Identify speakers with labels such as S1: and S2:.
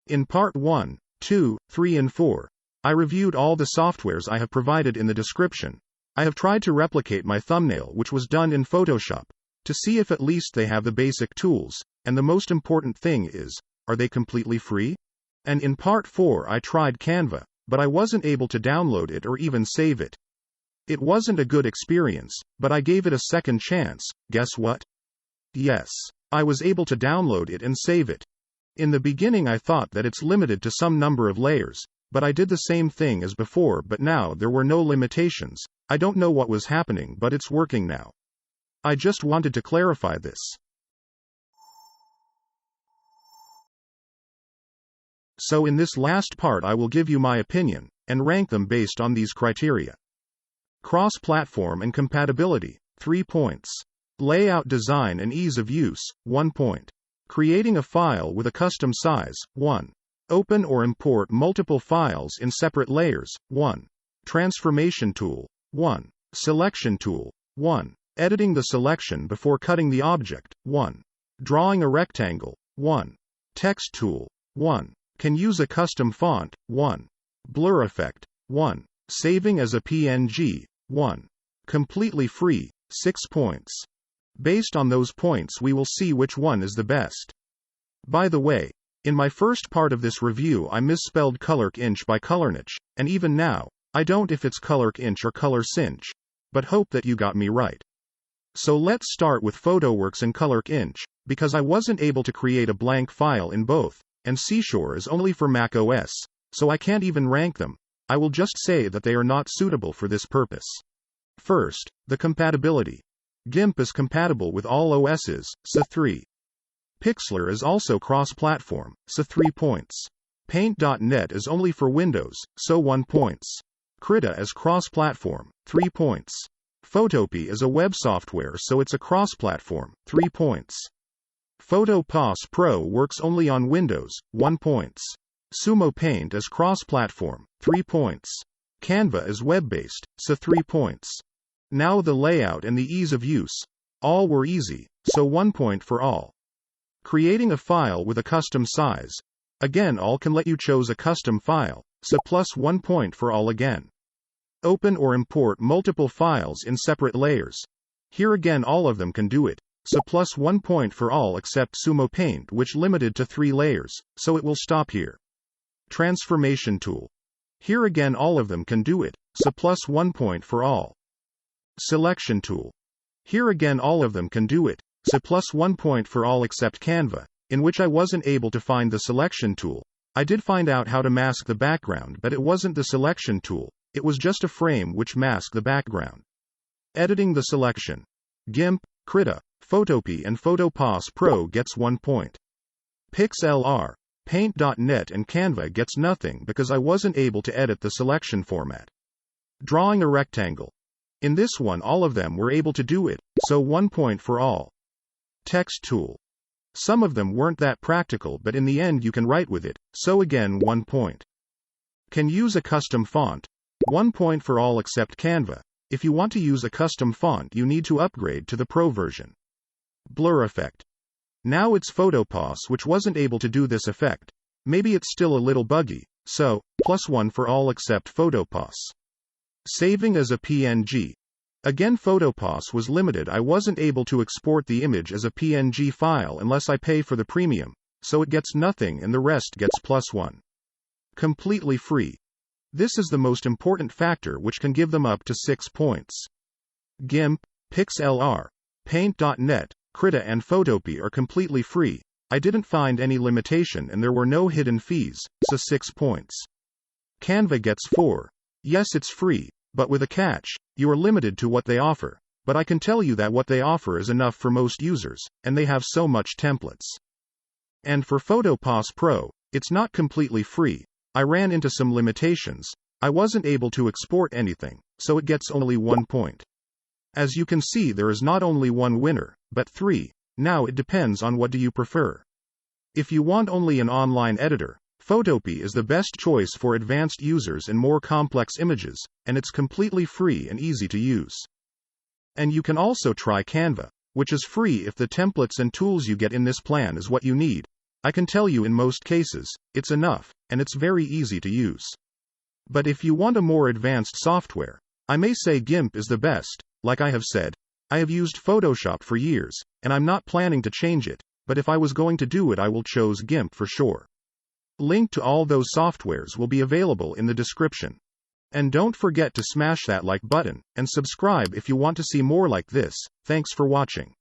S1: In part 1, 2, 3 and 4, I reviewed all the softwares I have provided in the description. I have tried to replicate my thumbnail, which was done in Photoshop, to see if at least they have the basic tools, and the most important thing is, are they completely free? And in part 4 I tried Canva, but I wasn't able to download it or even save it. It wasn't a good experience, but I gave it a second chance. Guess what? Yes, I was able to download it and save it. In the beginning I thought that it's limited to some number of layers, but I did the same thing as before, but now there were no limitations. I don't know what was happening, but it's working now. I just wanted to clarify this. So in this last part I will give you my opinion, and rank them based on these criteria. Cross-platform and compatibility, 3 points. Layout design and ease of use, 1 point. Creating a file with a custom size, 1. Open or import multiple files in separate layers, 1. Transformation tool, 1. Selection tool, 1. Editing the selection before cutting the object, 1. Drawing a rectangle, 1. Text tool, 1. Can use a custom font, 1. Blur effect, 1. Saving as a PNG, 1. Completely free, 6 points. Based on those points we will see which one is the best. By the way, in my first part of this review I misspelled ColorInch by ColorNitch, and even now, I don't if it's ColorInch or ColorCinch, but hope that you got me right. So let's start with PhotoWorks and ColorInch, because I wasn't able to create a blank file in both, and Seashore is only for Mac OS, so I can't even rank them. I will just say that they are not suitable for this purpose. First, the compatibility. GIMP is compatible with all OSs, so 3. Pixlr is also cross-platform, so 3 points. Paint.net is only for Windows, so 1 points. Krita is cross-platform, 3 points. Photopea is a web software, so it's a cross-platform, 3 points. PhotoPass Pro works only on Windows, 1 points. Sumo Paint is cross-platform, 3 points. Canva is web-based, so 3 points. Now the layout and the ease of use. All were easy, so 1 point for all. Creating a file with a custom size. Again, all can let you choose a custom file, so plus 1 point for all again. Open or import multiple files in separate layers. Here again all of them can do it, so plus 1 point for all except Sumo Paint, which limited to 3 layers, so it will stop here. Transformation tool. Here again all of them can do it, so plus 1 point for all. Selection tool. Here again all of them can do it, so plus 1 point for all except Canva, in which I wasn't able to find the selection tool. I did find out how to mask the background, but it wasn't the selection tool, it was just a frame which masked the background. Editing the selection. GIMP, Krita, Photopea and PhotoPass Pro gets 1 point. Pixlr, Paint.net and Canva gets nothing because I wasn't able to edit the selection format. Drawing a rectangle. In this one all of them were able to do it, so 1 point for all. Text tool. Some of them weren't that practical, but in the end you can write with it, so again 1 point. Can use a custom font. 1 point for all except Canva. If you want to use a custom font you need to upgrade to the Pro version. Blur effect. Now it's PhotoPass which wasn't able to do this effect. Maybe it's still a little buggy, so, plus 1 for all except PhotoPass. Saving as a PNG. Again PhotoPass was limited, I wasn't able to export the image as a PNG file unless I pay for the premium, so it gets nothing and the rest gets plus 1. Completely free. This is the most important factor which can give them up to 6 points. GIMP, Pixlr, Paint.net, Krita and Photopea are completely free. I didn't find any limitation and there were no hidden fees, so 6 points. Canva gets 4. Yes, it's free, but with a catch. You are limited to what they offer, but I can tell you that what they offer is enough for most users, and they have so much templates. And for PhotoPass Pro, it's not completely free. I ran into some limitations. I wasn't able to export anything, so it gets only 1 point. As you can see, there is not only one winner, but 3. Now it depends on what do you prefer. If you want only an online editor, Photopea is the best choice for advanced users and more complex images, and it's completely free and easy to use. And you can also try Canva, which is free if the templates and tools you get in this plan is what you need. I can tell you in most cases, it's enough, and it's very easy to use. But if you want a more advanced software, I may say GIMP is the best. Like I have said, I have used Photoshop for years, and I'm not planning to change it, but if I was going to do it I will choose GIMP for sure. Link to all those softwares will be available in the description. And don't forget to smash that like button, and subscribe if you want to see more like this. Thanks for watching.